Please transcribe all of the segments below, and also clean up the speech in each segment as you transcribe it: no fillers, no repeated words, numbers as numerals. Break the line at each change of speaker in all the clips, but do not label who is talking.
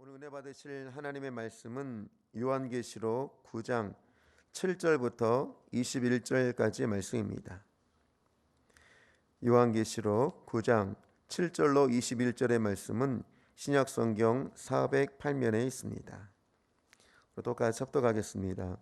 오늘 은혜 받으실 하나님의 말씀은 요한계시록 9장 7절부터 21절까지의 말씀입니다. 요한계시록 9장 7절로 21절의 말씀은 신약성경 408면에 있습니다. 똑같이 합독하겠습니다.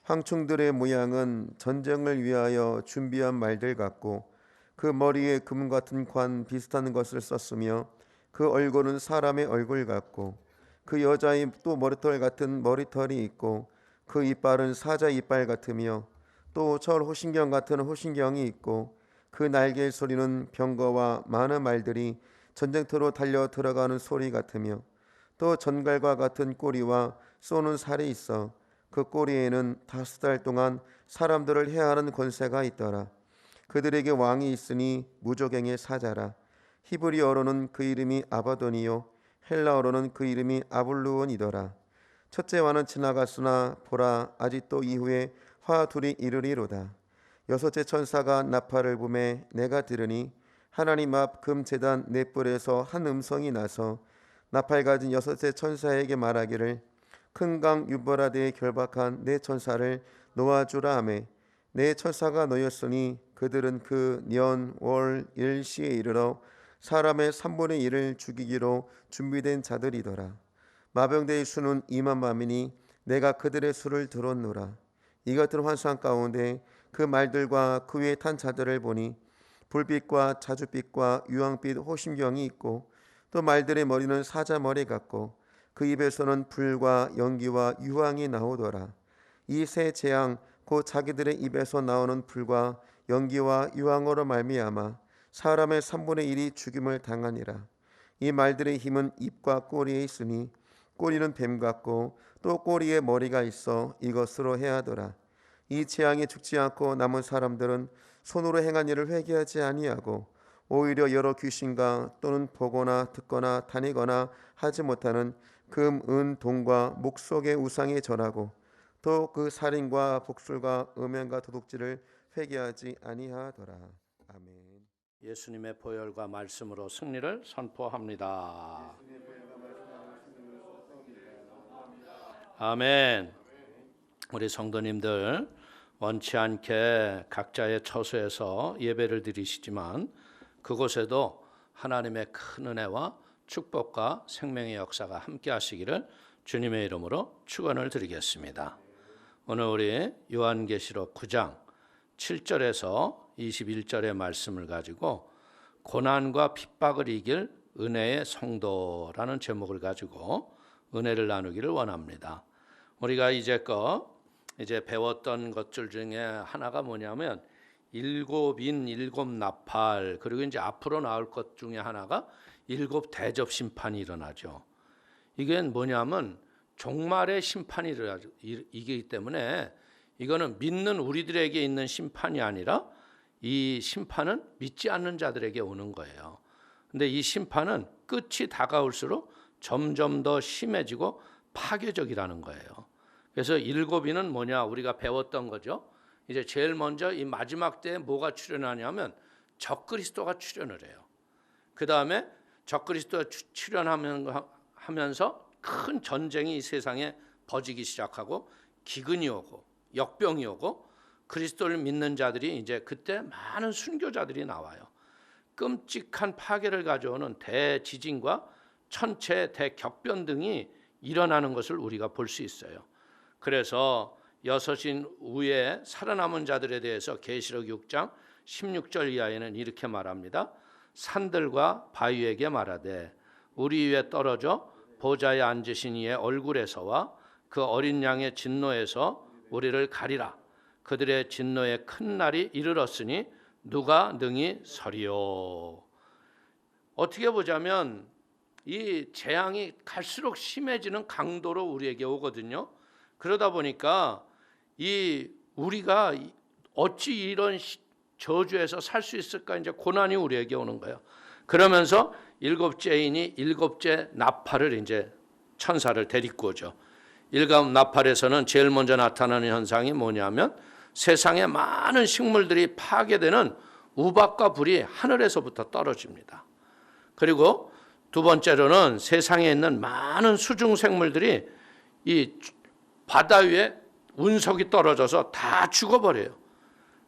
황충들의 모양은 전쟁을 위하여 준비한 말들 같고 그 머리에 금 같은 관 비슷한 것을 썼으며 그 얼굴은 사람의 얼굴 같고 그 여자의 또 머리털 같은 머리털이 있고 그 이빨은 사자 이빨 같으며 또 철 호신경 같은 호신경이 있고 그 날개의 소리는 병거와 많은 말들이 전쟁터로 달려 들어가는 소리 같으며 또 전갈과 같은 꼬리와 쏘는 살이 있어 그 꼬리에는 5달 동안 사람들을 해하는 권세가 있더라. 그들에게 왕이 있으니 무조갱의 사자라. 히브리어로는 그 이름이 아바돈이요 헬라어로는 그 이름이 아블루온이더라. 첫째 왕은 지나갔으나 보라 아직도 이후에 화 둘이 이르리로다. 여섯째 천사가 나팔을 부매 내가 들으니 하나님 앞 금제단 네 뿔에서 한 음성이 나서 나팔 가진 여섯째 천사에게 말하기를 큰 강 유브라데에 결박한 네 천사를 놓아주라 하매 네 천사가 놓였으니 그들은 그 년, 월, 일시에 이르러 사람의 3분의 1을 죽이기로 준비된 자들이더라. 마병대의 수는 2만 만이니 내가 그들의 수를 들었노라. 이 같은 환상 가운데 그 말들과 그 위에 탄 자들을 보니 불빛과 자줏빛과 유황빛 호심경이 있고 또 말들의 머리는 사자 머리 같고 그 입에서는 불과 연기와 유황이 나오더라. 이 세 재앙 곧 자기들의 입에서 나오는 불과 연기와 유황으로 말미암아 사람의 3분의 1이 죽임을 당하니라. 이 말들의 힘은 입과 꼬리에 있으니 꼬리는 뱀 같고 또 꼬리에 머리가 있어 이것으로 해하더라. 이 재앙에 죽지 않고 남은 사람들은 손으로 행한 일을 회개하지 아니하고 오히려 여러 귀신과 또는 보거나 듣거나 다니거나 하지 못하는 금, 은, 동과 목속의 우상에 절하고 또 그 살인과 복술과 음행과 도둑질을 회개하지 아니하더라. 아멘.
예수님의 보혈과 말씀으로 승리를 선포합니다. 아멘. 우리 성도님들 원치 않게 각자의 처소에서 예배를 드리시지만 그곳에도 하나님의 큰 은혜와 축복과 생명의 역사가 함께 하시기를 주님의 이름으로 축원을 드리겠습니다. 오늘 우리 요한계시록 9장 7절에서 21절의 말씀을 가지고 고난과 핍박을 이길 은혜의 성도라는 제목을 가지고 은혜를 나누기를 원합니다. 우리가 이제껏 배웠던 것들 중에 하나가 뭐냐면 일곱인 일곱 나팔, 그리고 이제 앞으로 나올 것 중에 하나가 일곱 대접 심판이 일어나죠. 이게 뭐냐면 종말의 심판이 이기 때문에 이거는 믿는 우리들에게 있는 심판이 아니라 이 심판은 믿지 않는 자들에게 오는 거예요. 근데 이 심판은 끝이 다가올수록 점점 더 심해지고 파괴적이라는 거예요. 그래서 일곱인은 뭐냐, 우리가 배웠던 거죠. 이제 제일 먼저 이 마지막 때에 뭐가 출현하냐면 적그리스도가 출현을 해요. 그 다음에 적그리스도가 출현하면서 큰 전쟁이 이 세상에 벌어지기 시작하고 기근이 오고 역병이 오고 그리스도를 믿는 자들이 이제 그때 많은 순교자들이 나와요. 끔찍한 파괴를 가져오는 대지진과 천체 대격변 등이 일어나는 것을 우리가 볼 수 있어요. 그래서 여섯인 후에 살아남은 자들에 대해서 계시록 6장 16절 이하에는 이렇게 말합니다. 산들과 바위에게 말하되 우리 위에 떨어져 보좌에 앉으신 이의 얼굴에서와 그 어린 양의 진노에서 우리를 가리라. 그들의 진노의 큰 날이 이르렀으니 누가 능히 서리요. 어떻게 보자면 이 재앙이 갈수록 심해지는 강도로 우리에게 오거든요. 그러다 보니까 우리가 어찌 이런 저주에서 살 수 있을까, 이제 고난이 우리에게 오는 거예요. 그러면서 일곱째 인이 일곱째 나팔을 이제 천사를 데리고 오죠. 일곱 나팔에서는 제일 먼저 나타나는 현상이 뭐냐면 세상에 많은 식물들이 파괴되는 우박과 불이 하늘에서부터 떨어집니다. 그리고 두 번째로는 세상에 있는 많은 수중 생물들이 이 바다 위에 운석이 떨어져서 다 죽어버려요.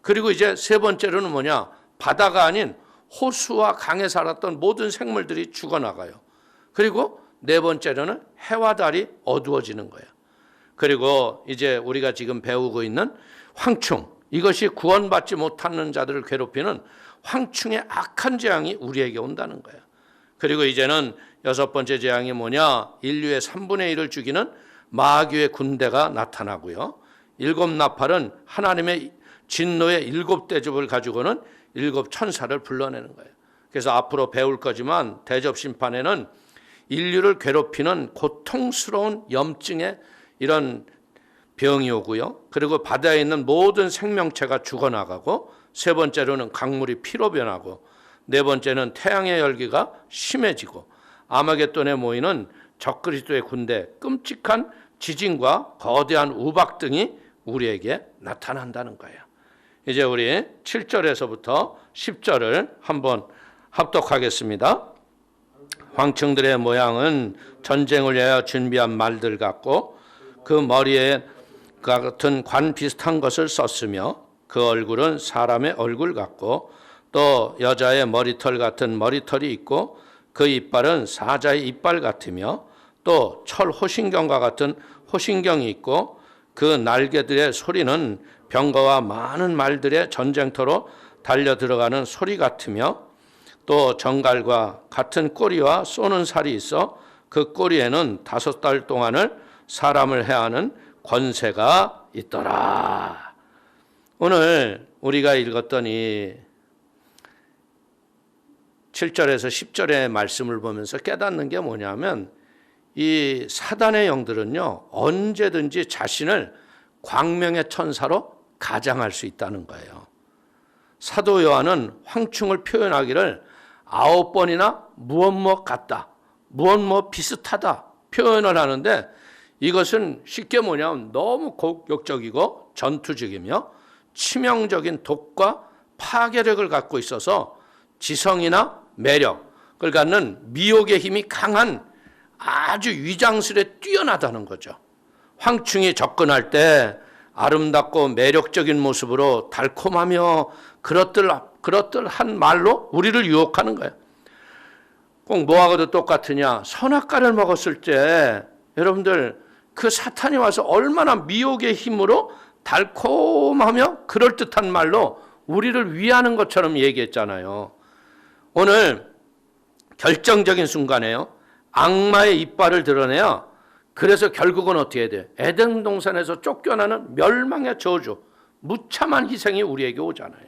그리고 이제 세 번째로는 뭐냐? 바다가 아닌 호수와 강에 살았던 모든 생물들이 죽어나가요. 그리고 네 번째로는 해와 달이 어두워지는 거예요. 그리고 이제 우리가 지금 배우고 있는 황충, 이것이 구원받지 못하는 자들을 괴롭히는 황충의 악한 재앙이 우리에게 온다는 거예요. 그리고 이제는 여섯 번째 재앙이 뭐냐? 인류의 3분의 1을 죽이는 마귀의 군대가 나타나고요. 일곱 나팔은 하나님의 진노의 일곱 대접을 가지고는 일곱 천사를 불러내는 거예요. 그래서 앞으로 배울 거지만 대접 심판에는 인류를 괴롭히는 고통스러운 염증의 이런 병이 오고요. 그리고 바다에 있는 모든 생명체가 죽어나가고, 세 번째로는 강물이 피로 변하고, 네 번째는 태양의 열기가 심해지고, 아마겟돈에 모이는 적그리스도의 군대, 끔찍한 지진과 거대한 우박 등이 우리에게 나타난다는 거예요. 이제 우리 7절에서부터 10절을 한번 합독하겠습니다. 황충들의 모양은 전쟁을 위하여 준비한 말들 같고, 그 머리에 같은 관 비슷한 것을 썼으며, 그 얼굴은 사람의 얼굴 같고, 또 여자의 머리털 같은 머리털이 있고, 그 이빨은 사자의 이빨 같으며, 또 철 호신경과 같은 호신경이 있고, 그 날개들의 소리는 병거와 많은 말들의 전쟁터로 달려 들어가는 소리 같으며, 또 정갈과 같은 꼬리와 쏘는 살이 있어 그 꼬리에는 5달 동안을 사람을 해하는 권세가 있더라. 오늘 우리가 읽었던 이 7절에서 10절의 말씀을 보면서 깨닫는 게 뭐냐면, 이 사단의 영들은요, 언제든지 자신을 광명의 천사로 가장할 수 있다는 거예요. 사도 요한은 황충을 표현하기를 9번이나 무엇 같다, 무엇 비슷하다 표현을 하는데, 이것은 쉽게 뭐냐면 너무 공격적이고 전투적이며 치명적인 독과 파괴력을 갖고 있어서 지성이나 매력을 갖는 미혹의 힘이 강한 아주 위장술에 뛰어나다는 거죠. 황충이 접근할 때 아름답고 매력적인 모습으로 달콤하며 그렇들한 말로 우리를 유혹하는 거예요. 꼭 뭐하고도 똑같으냐? 선악과를 먹었을 때 여러분들 그 사탄이 와서 얼마나 미혹의 힘으로 달콤하며 그럴듯한 말로 우리를 위하는 것처럼 얘기했잖아요. 오늘 결정적인 순간에요, 악마의 이빨을 드러내야, 그래서 결국은 어떻게 해야 돼요? 에덴 동산에서 쫓겨나는 멸망의 저주, 무참한 희생이 우리에게 오잖아요.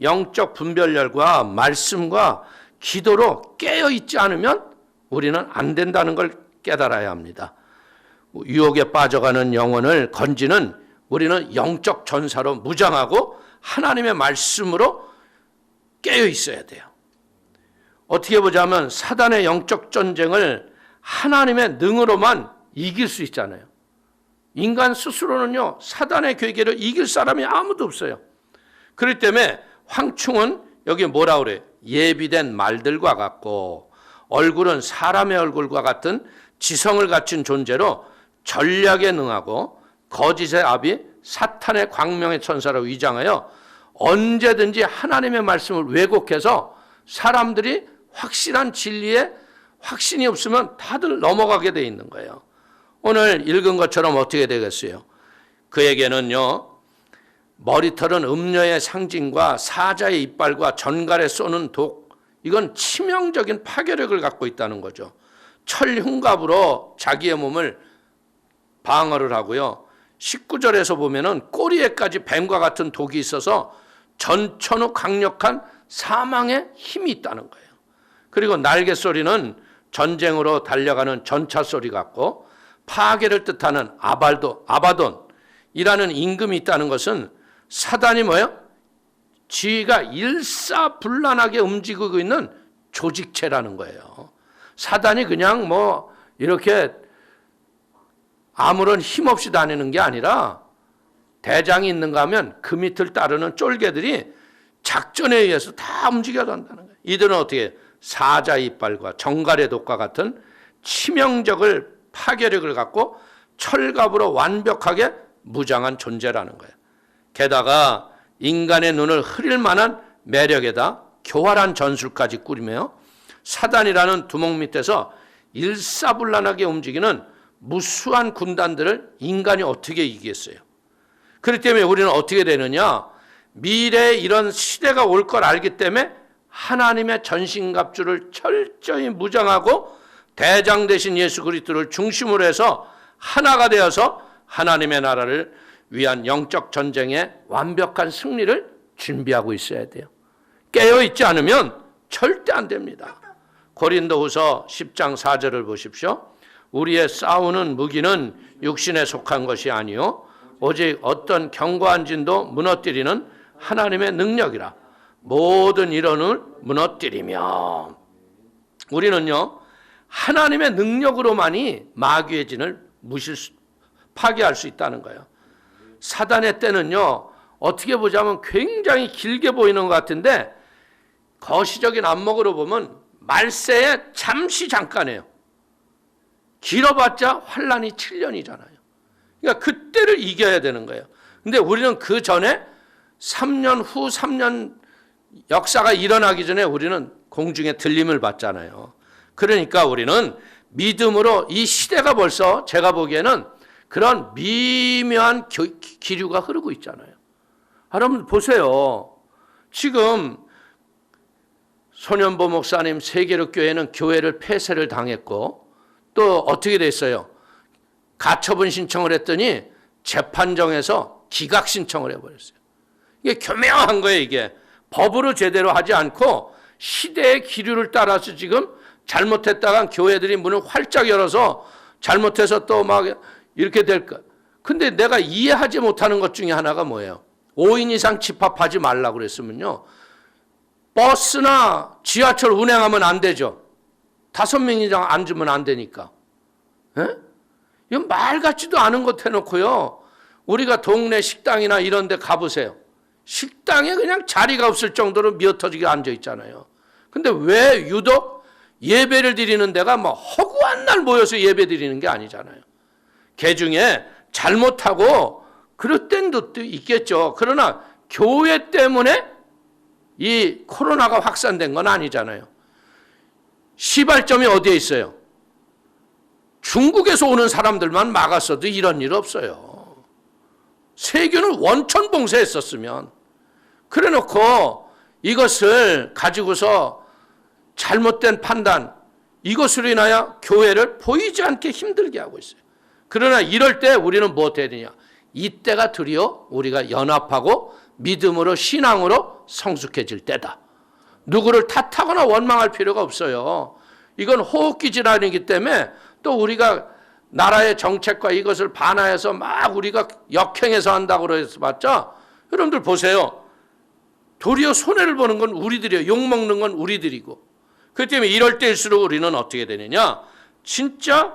영적 분별력과 말씀과 기도로 깨어있지 않으면 우리는 안 된다는 걸 깨달아야 합니다. 유혹에 빠져가는 영혼을 건지는 우리는 영적 전사로 무장하고 하나님의 말씀으로 깨어 있어야 돼요. 어떻게 보자면 사단의 영적 전쟁을 하나님의 능으로만 이길 수 있잖아요. 인간 스스로는요, 사단의 괴계를 이길 사람이 아무도 없어요. 그렇기 때문에 황충은 여기 뭐라 그래요? 예비된 말들과 같고, 얼굴은 사람의 얼굴과 같은 지성을 갖춘 존재로 전략에 능하고, 거짓의 아비 사탄의 광명의 천사로 위장하여 언제든지 하나님의 말씀을 왜곡해서 사람들이 확실한 진리에 확신이 없으면 다들 넘어가게 돼 있는 거예요. 오늘 읽은 것처럼 어떻게 되겠어요? 그에게는요, 머리털은 음녀의 상징과 사자의 이빨과 전갈에 쏘는 독, 이건 치명적인 파괴력을 갖고 있다는 거죠. 철 흉갑으로 자기의 몸을 방어를 하고요. 19절에서 보면은 꼬리에까지 뱀과 같은 독이 있어서 전천후 강력한 사망의 힘이 있다는 거예요. 그리고 날개 소리는 전쟁으로 달려가는 전차 소리 같고, 파괴를 뜻하는 아바돈이라는 임금이 있다는 것은 사단이 뭐예요? 지가 일사불란하게 움직이고 있는 조직체라는 거예요. 사단이 그냥 뭐 이렇게 아무런 힘 없이 다니는 게 아니라, 대장이 있는가 하면 그 밑을 따르는 쫄개들이 작전에 의해서 다 움직여 간다는 거예요. 이들은 어떻게 사자 이빨과 정갈의 독과 같은 치명적을 파괴력을 갖고 철갑으로 완벽하게 무장한 존재라는 거예요. 게다가 인간의 눈을 흐릴 만한 매력에다 교활한 전술까지 꾸리며 사단이라는 두목 밑에서 일사불란하게 움직이는 무수한 군단들을 인간이 어떻게 이기겠어요? 그렇기 때문에 우리는 어떻게 되느냐? 미래에 이런 시대가 올 걸 알기 때문에 하나님의 전신갑주를 철저히 무장하고 대장 되신 예수 그리스도를 중심으로 해서 하나가 되어서 하나님의 나라를 위한 영적 전쟁에 완벽한 승리를 준비하고 있어야 돼요. 깨어있지 않으면 절대 안 됩니다. 고린도후서 10장 4절을 보십시오. 우리의 싸우는 무기는 육신에 속한 것이 아니요 오직 어떤 견고한 진도 무너뜨리는 하나님의 능력이라. 모든 이론을 무너뜨리며. 우리는요 하나님의 능력으로만이 마귀의 진을 파괴할 수 있다는 거예요. 사단의 때는요 어떻게 보자면 굉장히 길게 보이는 것 같은데 거시적인 안목으로 보면 말세에 잠시 잠깐이에요. 길어봤자 환란이 7년이잖아요. 그러니까 그때를 이겨야 되는 거예요. 근데 우리는 그 전에 3년 후 3년 역사가 일어나기 전에 우리는 공중에 들림을 받잖아요. 그러니까 우리는 믿음으로 이 시대가 벌써 제가 보기에는 그런 미묘한 기류가 흐르고 있잖아요. 여러분 보세요. 지금 손현보 목사님 세계력교회는 교회를 폐쇄를 당했고 또 어떻게 됐어요? 가처분 신청을 했더니 재판정에서 기각 신청을 해버렸어요. 이게 교묘한 거예요. 이게 법으로 제대로 하지 않고 시대의 기류를 따라서 지금 잘못했다간 교회들이 문을 활짝 열어서 잘못해서 또 막 이렇게 될까. 근데 내가 이해하지 못하는 것 중에 하나가 뭐예요? 5인 이상 집합하지 말라고 그랬으면요 버스나 지하철 운행하면 안 되죠. 5명 이상 앉으면 안 되니까. 에? 이건 말 같지도 않은 것 해놓고요 우리가 동네 식당이나 이런 데 가보세요. 식당에 그냥 자리가 없을 정도로 미어터지게 앉아 있잖아요. 근데 왜 유독 예배를 드리는 데가 뭐 허구한 날 모여서 예배 드리는 게 아니잖아요. 개중에 잘못하고 그럴 때도 있겠죠. 그러나 교회 때문에 이 코로나가 확산된 건 아니잖아요. 시발점이 어디에 있어요? 중국에서 오는 사람들만 막았어도 이런 일 없어요. 세균을 원천 봉쇄했었으면. 그래 놓고 이것을 가지고서 잘못된 판단, 이것으로 인하여 교회를 보이지 않게 힘들게 하고 있어요. 그러나 이럴 때 우리는 무엇 해야 되냐? 이때가 드디어 우리가 연합하고 믿음으로 신앙으로 성숙해질 때다. 누구를 탓하거나 원망할 필요가 없어요. 이건 호흡기 질환이기 때문에 또 우리가 나라의 정책과 이것을 반하해서 막 우리가 역행해서 한다고 해서 봤자 여러분들 보세요. 도리어 손해를 보는 건 우리들이에요. 욕먹는 건 우리들이고. 그렇기 때문에 이럴 때일수록 우리는 어떻게 되느냐? 진짜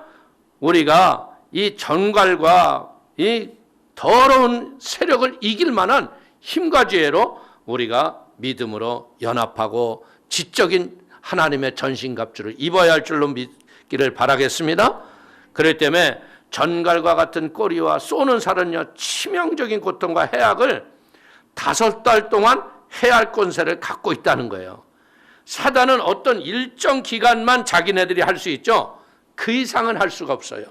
우리가 이 전갈과 이 더러운 세력을 이길 만한 힘과 지혜로 우리가 믿음으로 연합하고 지적인 하나님의 전신갑주를 입어야 할 줄로 믿기를 바라겠습니다. 그렇기 때문에 전갈과 같은 꼬리와 쏘는 살은요 치명적인 고통과 해악을 5달 동안 해할 권세를 갖고 있다는 거예요. 사단은 어떤 일정 기간만 자기네들이 할 수 있죠. 그 이상은 할 수가 없어요.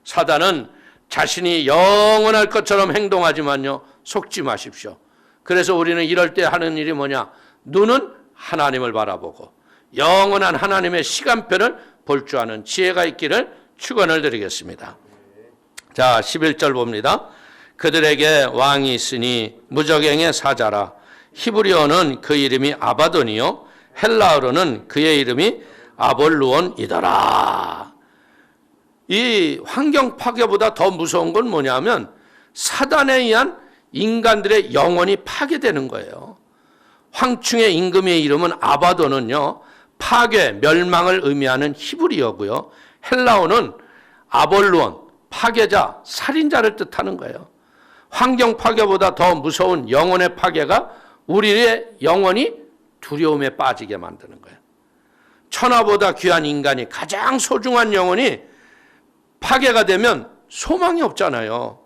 사단은 자신이 영원할 것처럼 행동하지만요 속지 마십시오. 그래서 우리는 이럴 때 하는 일이 뭐냐? 눈은 하나님을 바라보고 영원한 하나님의 시간표를 볼 줄 아는 지혜가 있기를 축원을 드리겠습니다. 자 11절 봅니다. 그들에게 왕이 있으니 무적행의 사자라. 히브리어는 그 이름이 아바돈이요 헬라어로는 그의 이름이 아볼루온이더라. 이 환경 파괴보다 더 무서운 건 뭐냐면 사단에 의한 인간들의 영혼이 파괴되는 거예요. 황충의 임금의 이름은 아바돈은요 파괴, 멸망을 의미하는 히브리어고요. 헬라어는 아볼루온, 파괴자, 살인자를 뜻하는 거예요. 환경 파괴보다 더 무서운 영혼의 파괴가 우리의 영혼이 두려움에 빠지게 만드는 거예요. 천하보다 귀한 인간이, 가장 소중한 영혼이 파괴가 되면 소망이 없잖아요.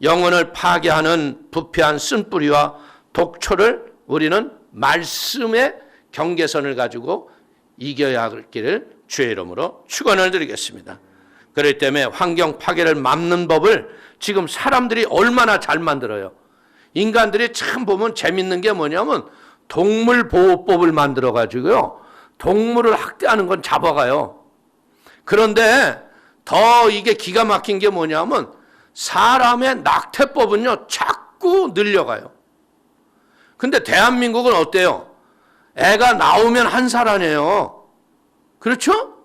영혼을 파괴하는 부패한 쓴뿌리와 독초를 우리는 말씀의 경계선을 가지고 이겨야 할 길을 주의 이름으로 축원을 드리겠습니다. 그렇기 때문에 환경 파괴를 막는 법을 지금 사람들이 얼마나 잘 만들어요. 인간들이 참 보면 재밌는 게 뭐냐면 동물보호법을 만들어 가지고요, 동물을 학대하는 건 잡아가요. 그런데 더 이게 기가 막힌 게 뭐냐면 사람의 낙태법은요 자꾸 늘려가요. 근데 대한민국은 어때요? 애가 나오면 1살 아니에요. 그렇죠?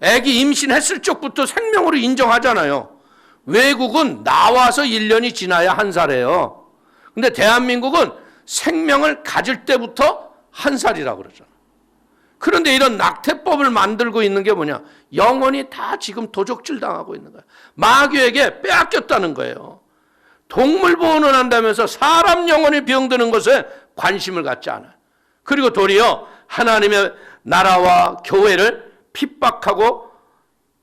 애기 임신했을 적부터 생명으로 인정하잖아요. 외국은 나와서 1년이 지나야 1살이에요. 근데 대한민국은 생명을 가질 때부터 1살이라고 그러잖아요. 그런데 이런 낙태법을 만들고 있는 게 뭐냐? 영혼이 다 지금 도적질 당하고 있는 거예요. 마귀에게 빼앗겼다는 거예요. 동물 보호는 한다면서 사람 영혼이 병드는 것에 관심을 갖지 않아요. 그리고 도리어 하나님의 나라와 교회를 핍박하고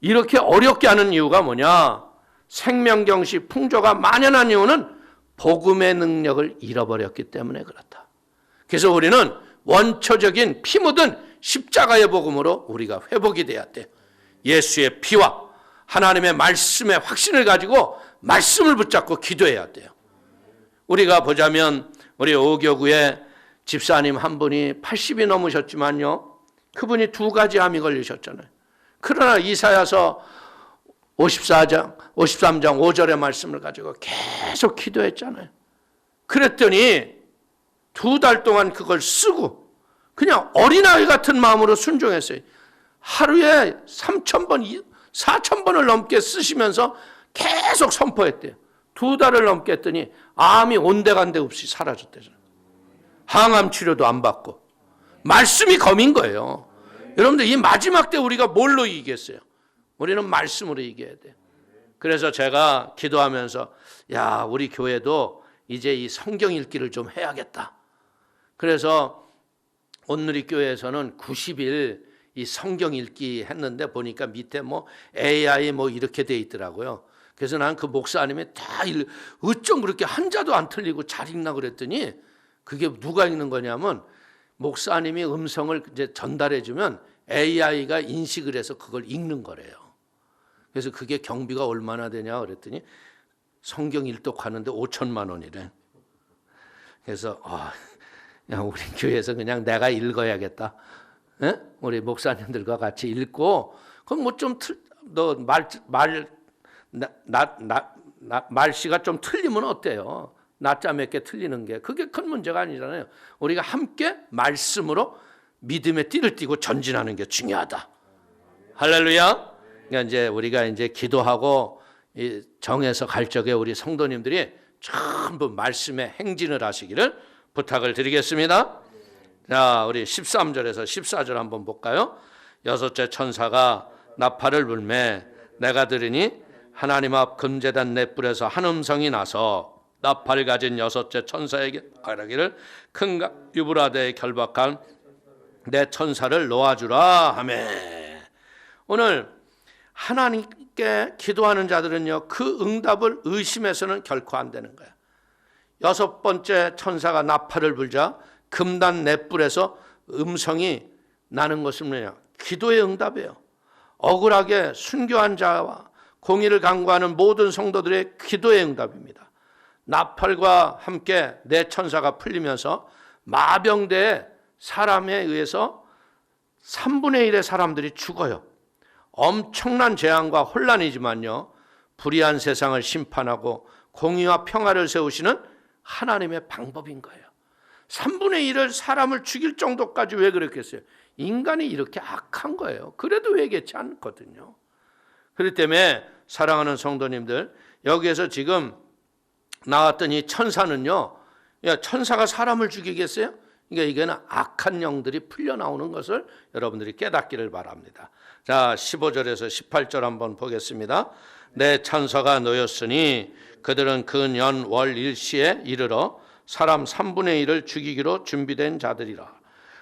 이렇게 어렵게 하는 이유가 뭐냐? 생명경시 풍조가 만연한 이유는 복음의 능력을 잃어버렸기 때문에 그렇다. 그래서 우리는 원초적인 피 묻은 십자가의 복음으로 우리가 회복이 돼야 돼요. 예수의 피와 하나님의 말씀의 확신을 가지고 말씀을 붙잡고 기도해야 돼요. 우리가 보자면 우리 오교구에 집사님 한 분이 80이 넘으셨지만요, 그분이 2가지 암이 걸리셨잖아요. 그러나 이사야서 53장 5절의 말씀을 가지고 계속 기도했잖아요. 그랬더니 2달 동안 그걸 쓰고 그냥 어린아이 같은 마음으로 순종했어요. 하루에 3,000번, 4,000번을 넘게 쓰시면서 계속 선포했대요. 2달을 넘게 했더니 암이 온데간데 없이 사라졌대요. 항암 치료도 안 받고. 말씀이 검인 거예요. 여러분들 이 마지막 때 우리가 뭘로 이기겠어요? 우리는 말씀으로 이겨야 돼요. 그래서 제가 기도하면서 야, 우리 교회도 이제 이 성경 읽기를 좀 해야겠다. 그래서 온누리 교회에서는 90일 이 성경 읽기 했는데 보니까 밑에 뭐 AI 뭐 이렇게 돼 있더라고요. 그래서 난 그 목사님이 다 어쩜 그렇게 한자도 안 틀리고 잘 읽나 그랬더니 그게 누가 읽는 거냐면 목사님이 음성을 이제 전달해 주면 AI가 인식을 해서 그걸 읽는 거래요. 그래서 그게 경비가 얼마나 되냐 그랬더니 성경 일독하는데 5천만 원이래. 그래서 야, 우리 교회에서 그냥 내가 읽어야겠다. 에? 우리 목사님들과 같이 읽고 그럼 뭐 좀 너 말씨가 좀 틀리면 어때요? 낮자 몇 개 틀리는 게 그게 큰 문제가 아니잖아요. 우리가 함께 말씀으로 믿음의 띠를 띠고 전진하는 게 중요하다. 할렐루야. 그러니까 이제 우리가 이제 기도하고 정해서 갈 적에 우리 성도님들이 전부 말씀에 행진을 하시기를 부탁을 드리겠습니다. 자, 우리 13절에서 14절 한번 볼까요? 6째 천사가 나팔을 불매 내가 들으니 하나님 앞 금제단 넷불에서 한 음성이 나서 나팔을 가진 6째 천사에게 말하기를 큰 유브라데에 결박한 내 천사를 놓아주라 하매. 오늘 하나님께 기도하는 자들은요, 그 응답을 의심해서는 결코 안 되는 거야. 6번째 천사가 나팔을 불자 금단 넷불에서 음성이 나는 것은 뭐냐? 기도의 응답이에요. 억울하게 순교한 자와 공의를 강구하는 모든 성도들의 기도의 응답입니다. 나팔과 함께 네 천사가 풀리면서 마병대에 사람에 의해서 3분의 1의 사람들이 죽어요. 엄청난 재앙과 혼란이지만요, 불의한 세상을 심판하고 공의와 평화를 세우시는 하나님의 방법인 거예요. 3분의 1을 사람을 죽일 정도까지 왜 그랬겠어요? 인간이 이렇게 악한 거예요. 그래도 회개치 않거든요. 그렇기 때문에 사랑하는 성도님들, 여기에서 지금 나왔던 이 천사는요, 천사가 사람을 죽이겠어요? 그러니까 이게는 악한 영들이 풀려 나오는 것을 여러분들이 깨닫기를 바랍니다. 자, 15절에서 18절 한번 보겠습니다. 내 천사가 놓였으니 그들은 그 년 월 일시에 이르러 사람 3분의 1을 죽이기로 준비된 자들이라.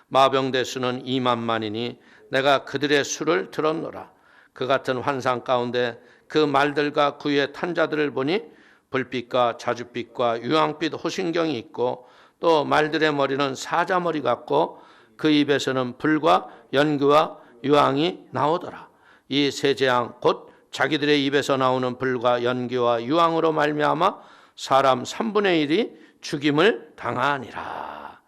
마병대 수는 2만만이니 내가 그들의 수를 들었노라. 그 같은 환상 가운데 그 말들과 그 위에 탄 자들을 보니 불빛과 자줏빛과 유황빛 호신경이 있고 또 말들의 머리는 사자머리 같고 그 입에서는 불과 연기와 유황이 나오더라. 이 세 재앙 곧 자기들의 입에서 나오는 불과 연기와 유황으로 말미암아 사람 3분의 1이 죽임을 당하니라.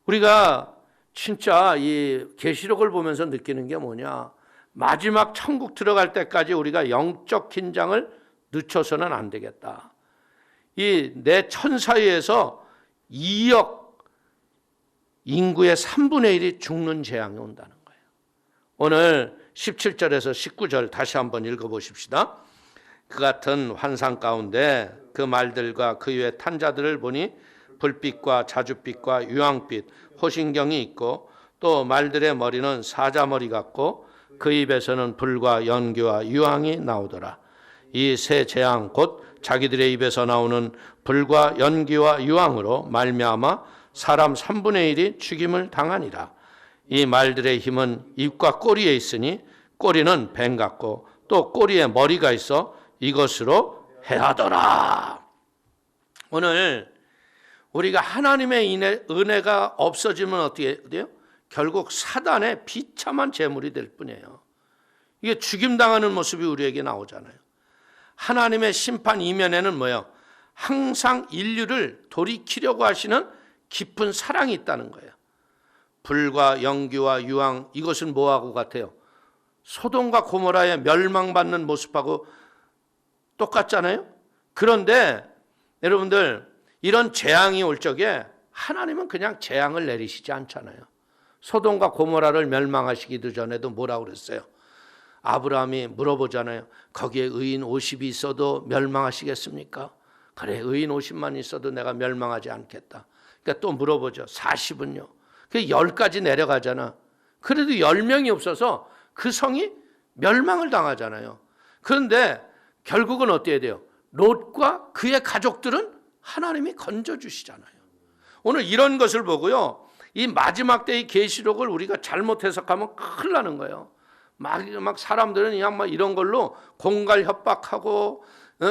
우리가 진짜 이 계시록을 보면서 느끼는 게 뭐냐? 마지막 천국 들어갈 때까지 우리가 영적 긴장을 늦춰서는 안 되겠다. 이 내 천사위에서 2억 인구의 3분의 1이 죽는 재앙이 온다는 거예요. 오늘 17절에서 19절 다시 한번 읽어보십시다. 그 같은 환상 가운데 그 말들과 그 위에 탄 자들을 보니 불빛과 자줏빛과 유황빛 호신경이 있고 또 말들의 머리는 사자머리 같고 그 입에서는 불과 연기와 유황이 나오더라. 이 세 재앙 곧 자기들의 입에서 나오는 불과 연기와 유황으로 말미암아 사람 3분의 1이 죽임을 당하니라. 이 말들의 힘은 입과 꼬리에 있으니 꼬리는 뱀 같고 또 꼬리에 머리가 있어 이것으로 해하더라. 오늘 우리가 하나님의 은혜가 없어지면 어떻게 돼요? 결국 사단의 비참한 제물이 될 뿐이에요. 이게 죽임당하는 모습이 우리에게 나오잖아요. 하나님의 심판 이면에는 뭐예요? 항상 인류를 돌이키려고 하시는 깊은 사랑이 있다는 거예요. 불과 연기와 유황, 이것은 뭐하고 같아요? 소돔과 고모라의 멸망받는 모습하고 똑같잖아요. 그런데 여러분들 이런 재앙이 올 적에 하나님은 그냥 재앙을 내리시지 않잖아요. 소돔과 고모라를 멸망하시기도 전에도 뭐라고 그랬어요? 아브라함이 물어보잖아요. 거기에 의인 50이 있어도 멸망하시겠습니까? 그래, 의인 50만 있어도 내가 멸망하지 않겠다. 그러니까 또 물어보죠. 40은요? 그 10까지 내려가잖아. 그래도 10명이 없어서 그 성이 멸망을 당하잖아요. 그런데 결국은 어떻게 돼요? 롯과 그의 가족들은 하나님이 건져주시잖아요. 오늘 이런 것을 보고요, 이 마지막 때의 계시록을 우리가 잘못 해석하면 큰일 나는 거예요. 막 사람들은 그냥 막 이런 걸로 공갈 협박하고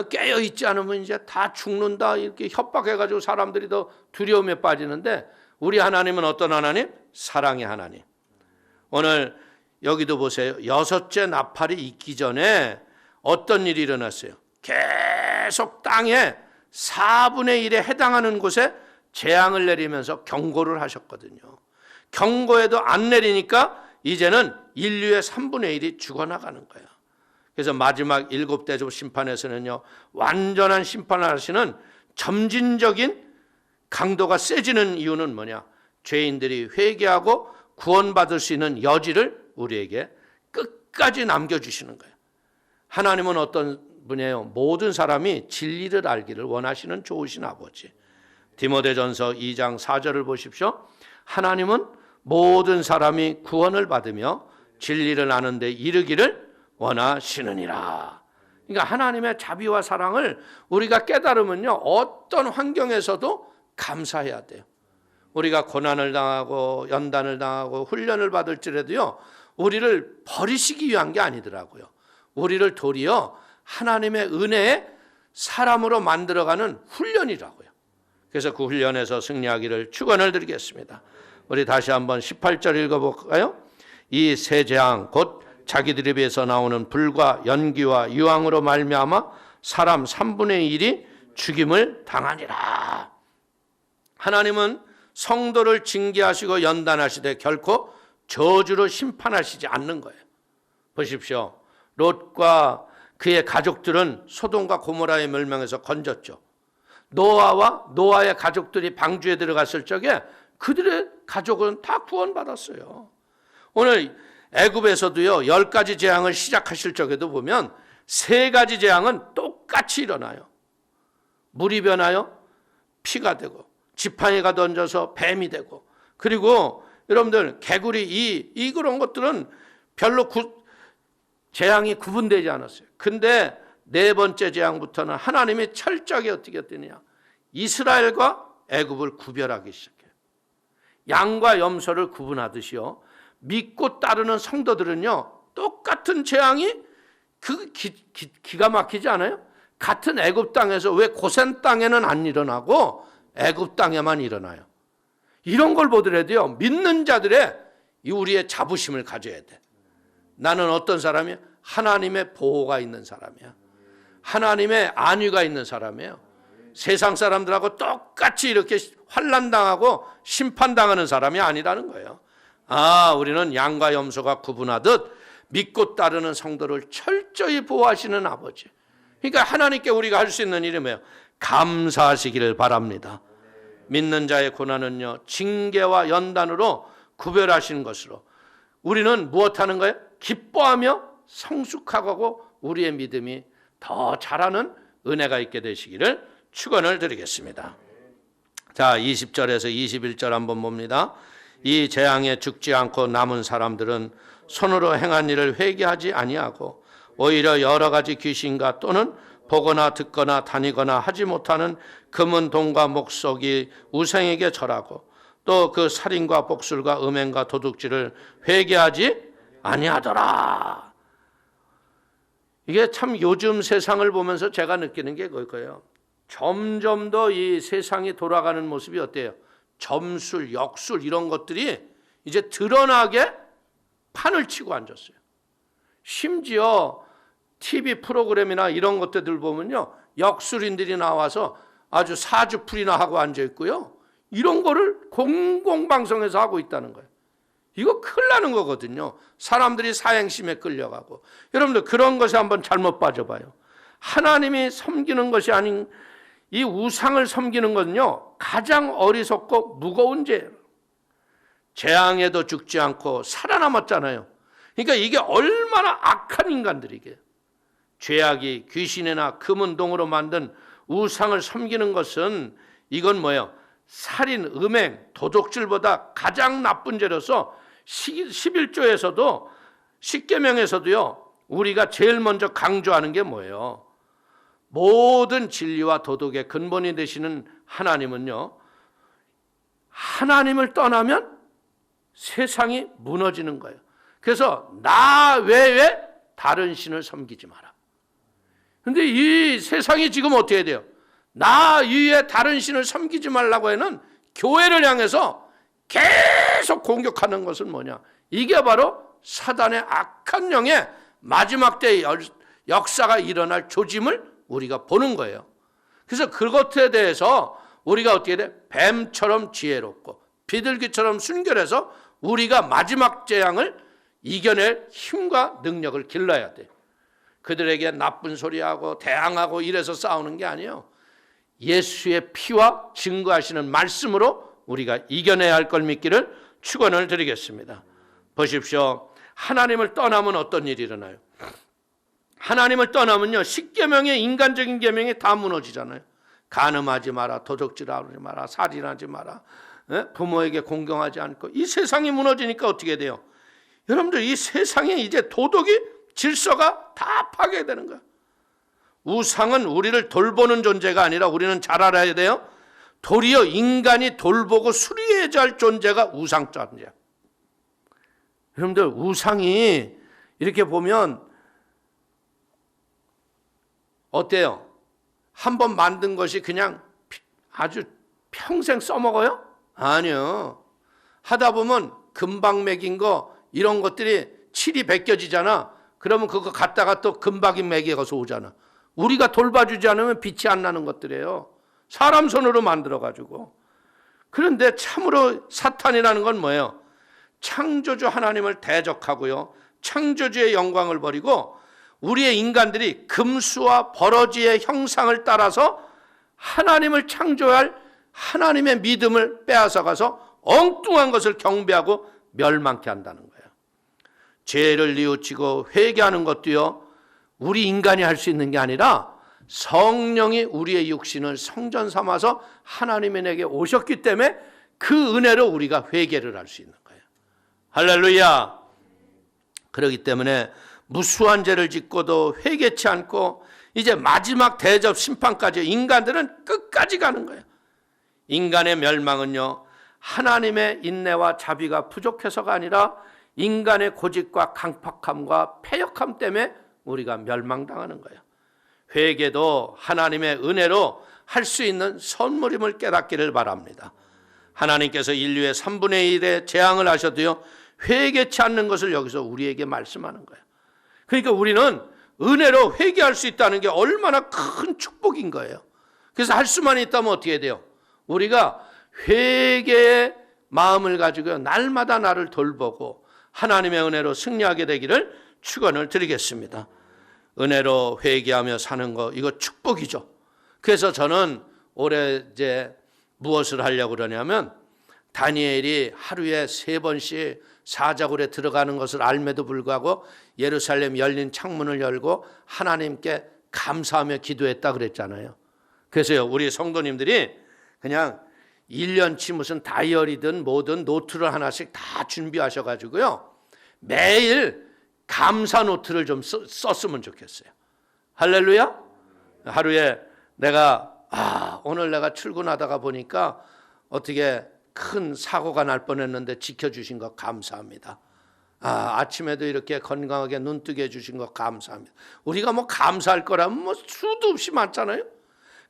깨어 있지 않으면 이제 다 죽는다 이렇게 협박해가지고 사람들이 더 두려움에 빠지는데, 우리 하나님은 어떤 하나님? 사랑의 하나님. 오늘 여기도 보세요. 6째 나팔이 있기 전에 어떤 일이 일어났어요? 계속 땅에 4분의 1에 해당하는 곳에 재앙을 내리면서 경고를 하셨거든요. 경고에도 안 내리니까 이제는 인류의 3분의 1이 죽어나가는 거예요. 그래서 마지막 7대 심판에서는요, 완전한 심판을 하시는 점진적인 강도가 세지는 이유는 뭐냐? 죄인들이 회개하고 구원받을 수 있는 여지를 우리에게 끝까지 남겨주시는 거예요. 하나님은 어떤 분이에요? 모든 사람이 진리를 알기를 원하시는 좋으신 아버지. 디모데전서 2장 4절을 보십시오. 하나님은 모든 사람이 구원을 받으며 진리를 아는 데 이르기를 원하시느니라. 그러니까 하나님의 자비와 사랑을 우리가 깨달으면요, 어떤 환경에서도 감사해야 돼요. 우리가 고난을 당하고 연단을 당하고 훈련을 받을지라도요, 우리를 버리시기 위한 게 아니더라고요. 우리를 도리어 하나님의 은혜에 사람으로 만들어가는 훈련이라고요. 그래서 그 훈련에서 승리하기를 축원을 드리겠습니다. 우리 다시 한번 18절 읽어볼까요? 이 세 재앙 곧 자기들 입에서 나오는 불과 연기와 유황으로 말미암아 사람 3분의 1이 죽임을 당하니라. 하나님은 성도를 징계하시고 연단하시되 결코 저주로 심판하시지 않는 거예요. 보십시오. 롯과 그의 가족들은 소돔과 고모라의 멸망에서 건졌죠. 노아와 노아의 가족들이 방주에 들어갔을 적에 그들의 가족은 다 구원받았어요. 오늘 애굽에서도요, 10가지 재앙을 시작하실 적에도 보면 3가지 재앙은 똑같이 일어나요. 물이 변하여 피가 되고, 지팡이가 던져서 뱀이 되고, 그리고 여러분들 개구리 그런 것들은 별로 재앙이 구분되지 않았어요. 근데 4번째 재앙부터는 하나님이 철저하게 어떻게 했느냐? 이스라엘과 애굽을 구별하기 시작해요. 양과 염소를 구분하듯이요, 믿고 따르는 성도들은요, 똑같은 재앙이 기가 막히지 않아요? 같은 애굽 땅에서 왜 고센 땅에는 안 일어나고 애굽 땅에만 일어나요? 이런 걸 보더라도요, 믿는 자들의 이 우리의 자부심을 가져야 돼. 나는 어떤 사람이야? 하나님의 보호가 있는 사람이야. 하나님의 안위가 있는 사람이에요. 세상 사람들하고 똑같이 이렇게 환난당하고 심판당하는 사람이 아니라는 거예요. 우리는 양과 염소가 구분하듯 믿고 따르는 성도를 철저히 보호하시는 아버지. 그러니까 하나님께 우리가 할 수 있는 일이 뭐예요? 감사하시기를 바랍니다. 믿는 자의 고난은요, 징계와 연단으로 구별하시는 것으로 우리는 무엇하는 거예요? 기뻐하며 성숙하고 우리의 믿음이 더 자라는 은혜가 있게 되시기를 축원을 드리겠습니다. 자, 20절에서 21절 한번 봅니다. 이 재앙에 죽지 않고 남은 사람들은 손으로 행한 일을 회개하지 아니하고 오히려 여러 가지 귀신과 또는 보거나 듣거나 다니거나 하지 못하는 금은 동과 목석이 우상에게 절하고 또 그 살인과 복술과 음행과 도둑질을 회개하지 아니하더라. 이게 참 요즘 세상을 보면서 제가 느끼는 게 그거예요. 점점 더 이 세상이 돌아가는 모습이 어때요? 점술, 역술 이런 것들이 이제 드러나게 판을 치고 앉았어요. 심지어 TV 프로그램이나 이런 것들 보면요, 역술인들이 나와서 아주 사주풀이나 하고 앉아 있고요, 이런 거를 공공방송에서 하고 있다는 거예요. 이거 큰일 나는 거거든요. 사람들이 사행심에 끌려가고. 여러분들 그런 것에 한번 잘못 빠져봐요. 하나님이 섬기는 것이 아닌 이 우상을 섬기는 것은요, 가장 어리석고 무거운 죄예요. 재앙에도 죽지 않고 살아남았잖아요. 그러니까 이게 얼마나 악한 인간들이게. 죄악이 귀신이나 금은동으로 만든 우상을 섬기는 것은 이건 뭐예요? 살인, 음행, 도둑질보다 가장 나쁜 죄로서 11조에서도 10계명에서도요, 우리가 제일 먼저 강조하는 게 뭐예요? 모든 진리와 도덕의 근본이 되시는 하나님은요, 하나님을 떠나면 세상이 무너지는 거예요. 그래서 나 외에 다른 신을 섬기지 마라. 근데 이 세상이 지금 어떻게 돼요? 나 이외에 다른 신을 섬기지 말라고 하는 교회를 향해서 계속 공격하는 것은 뭐냐? 이게 바로 사단의 악한 영의 마지막 때의 역사가 일어날 조짐을 우리가 보는 거예요. 그래서 그것에 대해서 우리가 어떻게 돼? 뱀처럼 지혜롭고 비둘기처럼 순결해서 우리가 마지막 재앙을 이겨낼 힘과 능력을 길러야 돼. 그들에게 나쁜 소리하고 대항하고 이래서 싸우는 게 아니에요. 예수의 피와 증거하시는 말씀으로 우리가 이겨내야 할 걸 믿기를 축원을 드리겠습니다. 보십시오. 하나님을 떠나면 어떤 일이 일어나요? 하나님을 떠나면요, 10계명의 인간적인 계명이 다 무너지잖아요. 간음하지 마라, 도둑질하지 마라, 살인하지 마라, 부모에게 공경하지 않고. 이 세상이 무너지니까 어떻게 돼요? 여러분들 이 세상에 이제 도덕이 질서가 다 파괴되는 거야. 우상은 우리를 돌보는 존재가 아니라 우리는 잘 알아야 돼요. 도리어 인간이 돌보고 수리해야 할 존재가 우상 존재야. 여러분들 우상이 이렇게 보면 어때요? 한번 만든 것이 그냥 아주 평생 써먹어요? 아니요. 하다 보면 금방 매긴 거 이런 것들이 칠이 벗겨지잖아. 그러면 그거 갖다가 또 금박이 매겨서 오잖아. 우리가 돌봐주지 않으면 빛이 안 나는 것들이에요. 사람 손으로 만들어가지고. 그런데 참으로 사탄이라는 건 뭐예요? 창조주 하나님을 대적하고요, 창조주의 영광을 버리고 우리의 인간들이 금수와 버러지의 형상을 따라서 하나님을 창조할 하나님의 믿음을 빼앗아가서 엉뚱한 것을 경배하고 멸망케 한다는 거예요. 죄를 뉘우치고 회개하는 것도요, 우리 인간이 할 수 있는 게 아니라 성령이 우리의 육신을 성전 삼아서 하나님에게 오셨기 때문에 그 은혜로 우리가 회개를 할 수 있는 거예요. 할렐루야. 그렇기 때문에 무수한 죄를 짓고도 회개치 않고 이제 마지막 대접 심판까지 인간들은 끝까지 가는 거예요. 인간의 멸망은요, 하나님의 인내와 자비가 부족해서가 아니라 인간의 고집과 강팍함과 패역함 때문에 우리가 멸망당하는 거예요. 회개도 하나님의 은혜로 할 수 있는 선물임을 깨닫기를 바랍니다. 하나님께서 인류의 3분의 1의 재앙을 하셔도요, 회개치 않는 것을 여기서 우리에게 말씀하는 거예요. 그러니까 우리는 은혜로 회개할 수 있다는 게 얼마나 큰 축복인 거예요. 그래서 할 수만 있다면 어떻게 돼요? 우리가 회개의 마음을 가지고 날마다 나를 돌보고 하나님의 은혜로 승리하게 되기를 축원을 드리겠습니다. 은혜로 회개하며 사는 거, 이거 축복이죠. 그래서 저는 올해 이제 무엇을 하려고 그러냐면, 다니엘이 하루에 3번씩 사자굴에 들어가는 것을 알매도 불구하고 예루살렘 열린 창문을 열고 하나님께 감사하며 기도했다 그랬잖아요. 그래서요, 우리 성도님들이 그냥 1년치 무슨 다이어리든 뭐든 노트를 하나씩 다 준비하셔가지고요, 매일 감사 노트를 좀 썼으면 좋겠어요. 할렐루야. 하루에 내가 오늘 내가 출근하다가 보니까 어떻게 큰 사고가 날 뻔했는데 지켜주신 것 감사합니다. 아침에도 이렇게 건강하게 눈 뜨게 해주신 것 감사합니다. 우리가 뭐 감사할 거라면 뭐 수도 없이 많잖아요.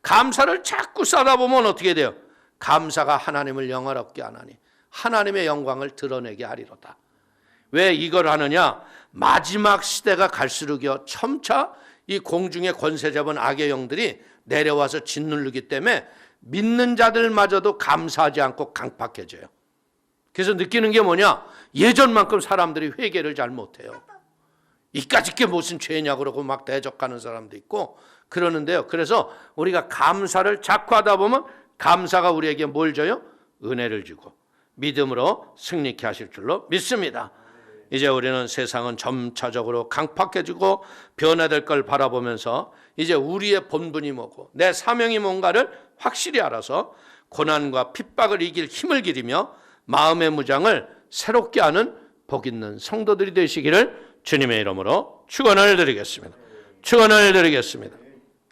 감사를 자꾸 쌓다 보면 어떻게 돼요? 감사가 하나님을 영화롭게 하나니 하나님의 영광을 드러내게 하리로다. 왜 이걸 하느냐? 마지막 시대가 갈수록요, 점차 이 공중의 권세 잡은 악의 영들이 내려와서 짓누르기 때문에 믿는 자들마저도 감사하지 않고 강팍해져요. 그래서 느끼는 게 뭐냐? 예전만큼 사람들이 회개를 잘 못해요. 이까짓 게 무슨 죄냐 그러고 막 대적하는 사람도 있고 그러는데요. 그래서 우리가 감사를 자꾸 하다 보면 감사가 우리에게 뭘 줘요? 은혜를 주고 믿음으로 승리케 하실 줄로 믿습니다. 이제 우리는 세상은 점차적으로 강팍해지고 변화될 걸 바라보면서 이제 우리의 본분이 뭐고 내 사명이 뭔가를 확실히 알아서 고난과 핍박을 이길 힘을 기리며 마음의 무장을 새롭게 하는 복 있는 성도들이 되시기를 주님의 이름으로 축원을 드리겠습니다. 축원을 드리겠습니다.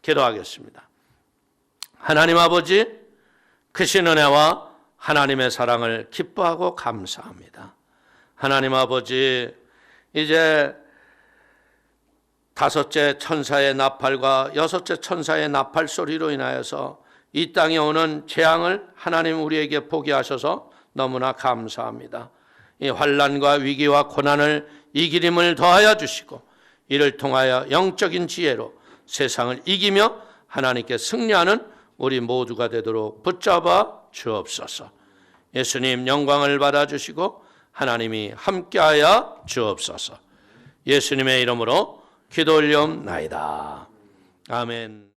기도하겠습니다. 하나님 아버지, 크신 은혜와 하나님의 사랑을 기뻐하고 감사합니다. 하나님 아버지, 이제 5째 천사의 나팔과 6째 천사의 나팔 소리로 인하여서 이 땅에 오는 재앙을 하나님 우리에게 보게 하셔서 너무나 감사합니다. 이 환난과 위기와 고난을 이길 힘을 더하여 주시고 이를 통하여 영적인 지혜로 세상을 이기며 하나님께 승리하는 우리 모두가 되도록 붙잡아 주옵소서. 예수님 영광을 받아주시고 하나님이 함께하여 주옵소서. 예수님의 이름으로 기도 올리옵나이다. 아멘.